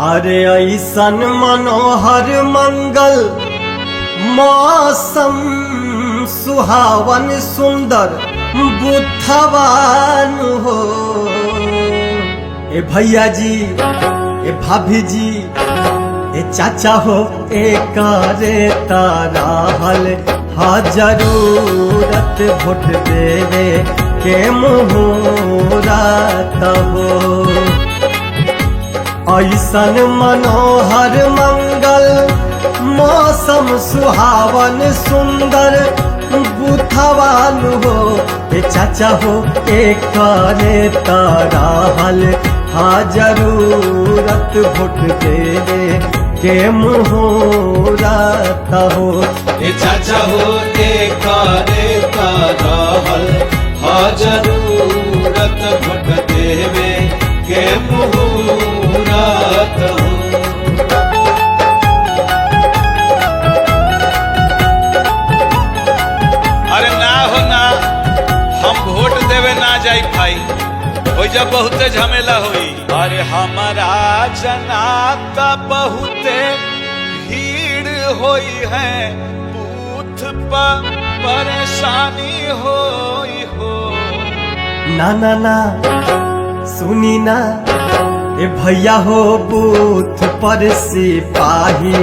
अरे ऐसन मनोहर मंगल मौसम सुहावन सुंदर बुद्धवान हो। ए भैया जी, ए भाभी जी, ए चाचा हो, एक ताराहल हा जरूरत वोट देवे के मुहूर्त हो। ऐसन मनोहर मंगल मौसम सुहावन सुंदर बुद्धवान हो। ए चाचा हो, एक ताराहल हा जरूरत वोट देवे के मुहूर्त हो। ए चाचा हो, एक ताराहल हा जरूरत वोट देवे के मुहूर्त हो। अरे ना हो ना, हम वोट देवे ना जाई भाई, हो जब बहुते झमेला होई। अरे हमारा जनाता बहुते भीड़ होई है, बूथ पर परेशानी होई हो। ना ना ना सुनी ना, ए भैया हो, बूथ पर सिपाही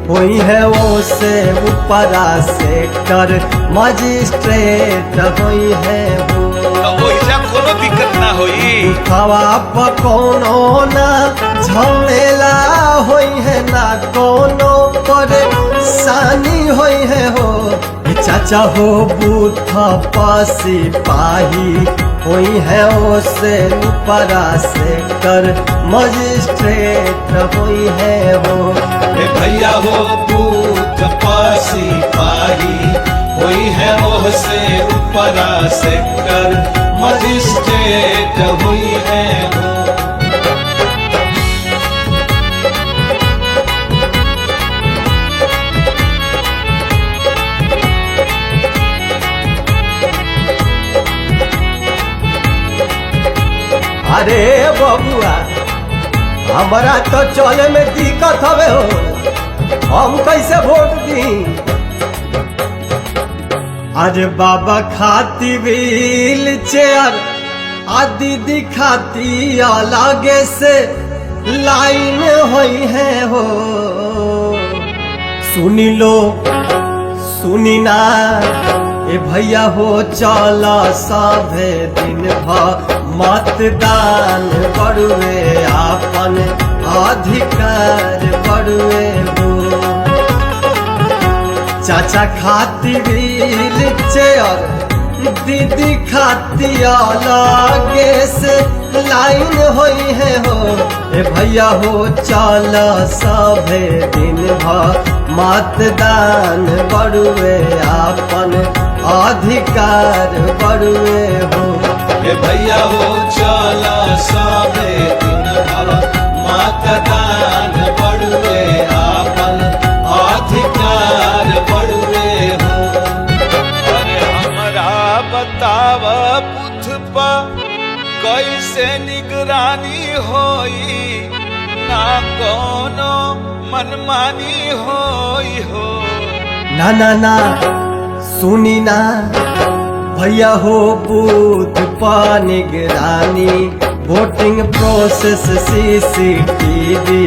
हुई है, वो से ऊपरा सेक्टर मजिस्ट्रेट हुई है वो। ओइजा कोनो दिक्कत ना होई, हवा पकोनो ना झमेला हुई है, ना कोनो परेशानी हुई है हो। चाचा हो, बूथ पर सिपाही हुई है, उसे ऊपरा सेक्टर मजिस्ट्रेट हुई है वो। ए भैया हो, बूथ पर सिपाही हुई है, ओहसे ऊपरा सेक्टर मजिस्ट्रेट हुई है वो। अरे बबुआ, हमारा तो चले में दिक्कत हवे हो, हम कैसे वोट दी? अरे बाबा खाती व्हील चेयर आ दीदी खाती अलगे से लाइन हुई है हो। सुनी लो सुनी ना, ए भैया हो, चला सभे दिन भर मतदान बड़ुए, आपन अधिकार बड़ुए हो। चाचा खाती व्हील चेयर, दीदी खाती अलगे से लाइन हुई है हो। ए भैया हो, चल सभे दिन भर मतदान बड़ुए, आपन अधिकार बड़ुए हो। ए भैया हो, चला सबे दिन भर मतदान बड़ुए, आपन अधिकार बड़ुए हो। अरे हमरा बताव बुथ पर कैसे निगरानी होई, ना कोनो मनमानी होई हो। ना ना ना सुनी ना, भैया हो, बूथ पर निगरानी, वोटिंग प्रोसेस सीसीटीवी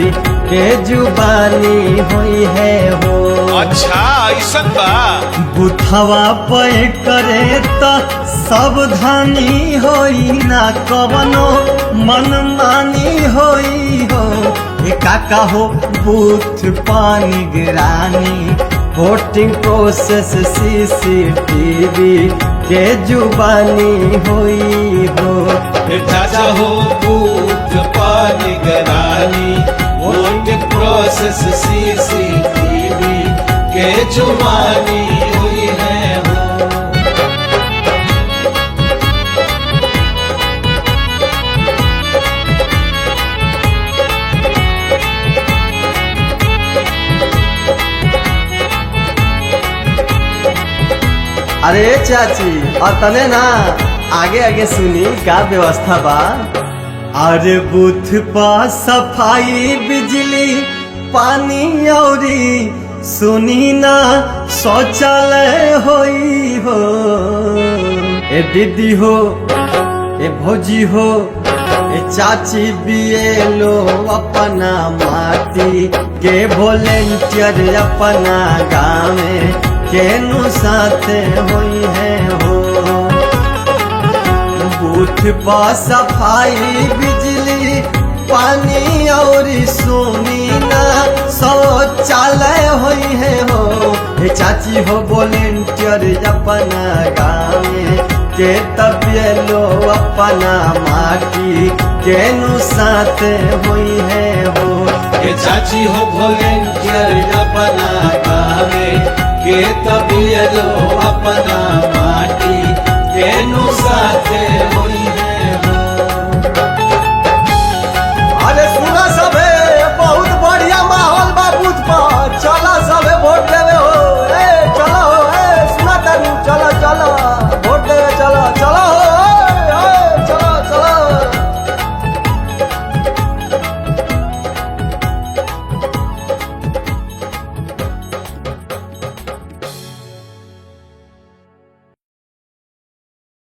के जुबानी हुई है हो। अच्छा ऐसन बा, बुथवा पे करे तो सावधानी होई, ना कवनो मनमानी होई हो। ए काका हो, बूथ पर निगरानी, वोटिंग प्रोसेस सीसीटीवी के जुबानी हुई हो। ए चाचा हो, बूथ पर निगरानी, वोट प्रोसेस सीसीटीवी के जुबानी हुई है वो। अरे चाची, और तने ना आगे आगे सुनी का व्यवस्था बा। अरे बूथ पा सफाई बिजली पानी औरी सुनी ना शौचालय होई हो। ए दीदी हो, ए भौजी हो, ए चाची बिएलो अपना माटी के वॉलेंटियर अपना गाँव में केनु साथे होई है हो। बूथ पा सफाई बिजली पानी और सुनी ना शौचालय होई है हो। ए चाची हो वॉलेंटियर अपना गाँव में के तबियलो अपना माटी केनु साथ होई है हो। ये चाची हो वॉलेंटियर अपना गावे के तबियलो अपना माटी केनु साथे